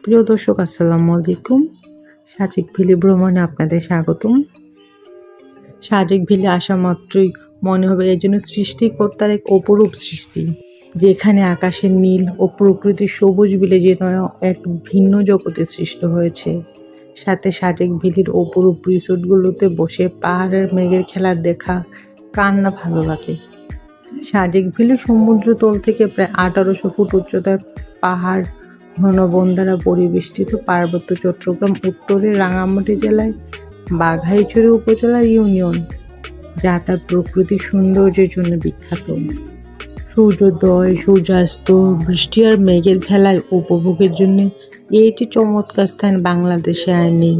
প্রিয় দর্শক, আসসালামু আলাইকুম। সাজেক ভ্যালি ভ্রমণে আপনাদের স্বাগতম। সাজেক ভ্যালি আসা মাত্রই মনে হবে এর জন্য সৃষ্টিকর্তার এক অপরূপ সৃষ্টি, যেখানে আকাশের নীল ও প্রকৃতির সবুজ মিলে যেন এক ভিন্ন জগতে সৃষ্ট হয়েছে। সাথে সাজেক ভ্যালির অপরূপ রিসোর্টগুলোতে বসে পাহাড়ের মেঘের খেলা দেখা কার না ভালো লাগে। সাজেক ভ্যালি সমুদ্র তল থেকে প্রায় 1800 ফুট উচ্চতার পাহাড় ঘন বন দ্বারা পরিবেষ্টিত পার্বত্য চট্টগ্রাম উত্তরের রাঙামাটি জেলায় বাঘাইছড়ি উপজেলার ইউনিয়ন, যা তার প্রাকৃতিক সৌন্দর্যের জন্য বিখ্যাত। সূর্যোদয়, সূর্যাস্ত, বৃষ্টি আর মেঘের খেলায় উপভোগের জন্য এটি চমৎকার স্থান বাংলাদেশে আর নেই।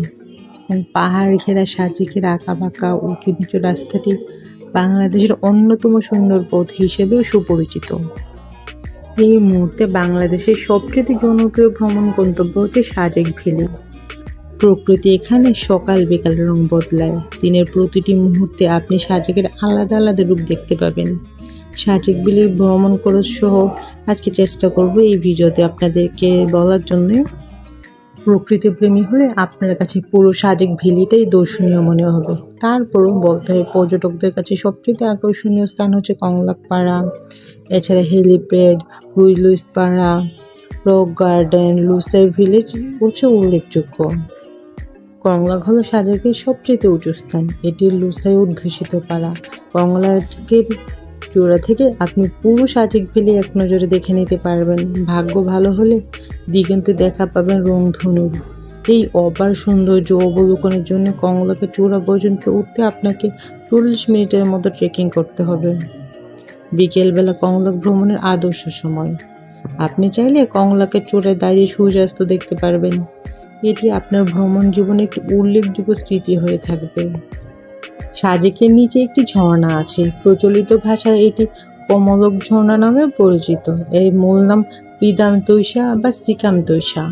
এবং পাহাড় ঘেরা সাজেকের আঁকাবাঁকা উঁচু নিচু রাস্তাটি বাংলাদেশের অন্যতম সুন্দর পথ হিসেবেও সুপরিচিত। এই মুহূর্তে বাংলাদেশের সবচেয়ে জনপ্রিয় ভ্রমণ গন্তব্য হচ্ছে সাজেক ভ্যালি। প্রকৃতি এখানে সকাল বিকাল রং বদলায়। দিনের প্রতিটি মুহূর্তে আপনি সাজেকের আলাদা আলাদা রূপ দেখতে পাবেন। সাজেক ভ্যালি ভ্রমণ খরচ সহ আজকে চেষ্টা করব এই ভিডিওতে আপনাদেরকে বলার জন্য। প্রকৃতি প্রেমী হলে আপনার কাছে পুরো সাজেক ভ্যালিটাই দর্শনীয় মনে হবে। তারপরও বলতে হয়, পর্যটকদের কাছে সবচেয়ে আকর্ষণীয় স্থান হচ্ছে কংলাপাড়া, এছাড়া helipad, Ruiluipara, rock garden, Lushai village হচ্ছে উল্লেখযোগ্য। কংলা হলো সাজেকের সবচেয়ে উঁচু স্থান। এটি লুসাই অধ্যুষিত পাড়া। কংলাকের চূড়া থেকে আপনি পুরো সাজেক ভ্যালি এক নজরে দেখে নিতে পারবেন। ভাগ্য ভালো হলে দিগন্তে দেখা পাবেন রংধনুর। এই অপার সৌন্দর্য অবলোকনের জন্য কংলাকে চূড়া পর্যন্ত উঠতে আপনাকে 40 মিনিটের মতো ট্রেকিং করতে হবে। বিকেলবেলা কংলাক ভ্রমণের আদর্শ সময়। আপনি চাইলে কংলাকের চূড়ায় দাঁড়িয়ে সূর্যাস্ত দেখতে পারবেন। এটি আপনার ভ্রমণ জীবনে একটি উল্লেখযোগ্য স্মৃতি হয়ে থাকবে। সাজেকের নিচে একটি ঝর্ণা আছে। প্রচলিত ভাষায় এটি কমলক ঝর্ণা নামে পরিচিত। এর মূল নাম পিদামতৈষা বা সিকামতৈষা।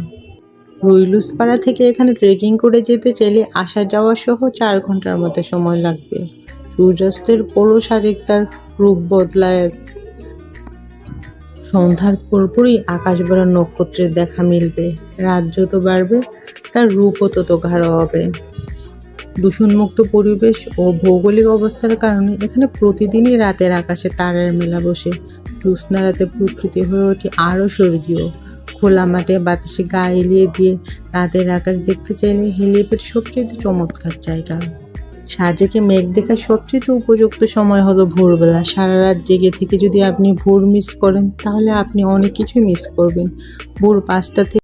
রুইলুইসপাড়া থেকে এখানে ট্রেকিং করে যেতে চাইলে আসা যাওয়া সহ 4 ঘন্টার মতো সময় লাগবে। সূর্যাস্তের পরও সাজেক তার রূপ বদলায়। সন্ধ্যার পরপরই আকাশ ভরা নক্ষত্রের দেখা মিলবে। রাত যত বাড়বে তার রূপও তত গাঢ় হবে। দূষণমুক্ত পরিবেশ ও ভৌগোলিক অবস্থার কারণে এখানে প্রতিদিনই রাতের আকাশে তারার মেলা বসে। জ্যোৎস্না রাতে প্রকৃতি হয়ে ওঠে আরও স্বর্গীয়। খোলা মাঠে বাতাসে গা এলিয়ে দিয়ে রাতের আকাশ দেখতে চাইলে হেলিপ্যাড সবচেয়ে চমৎকার জায়গা। সাজেকে মেঘ দেখার সবচেয়ে উপযুক্ত সময় হলো ভোরবেলা। সারা রাত জেগে থেকে যদি আপনি ভোর মিস করেন তাহলে আপনি অনেক কিছু মিস করবেন। ভোর 5টা থেকে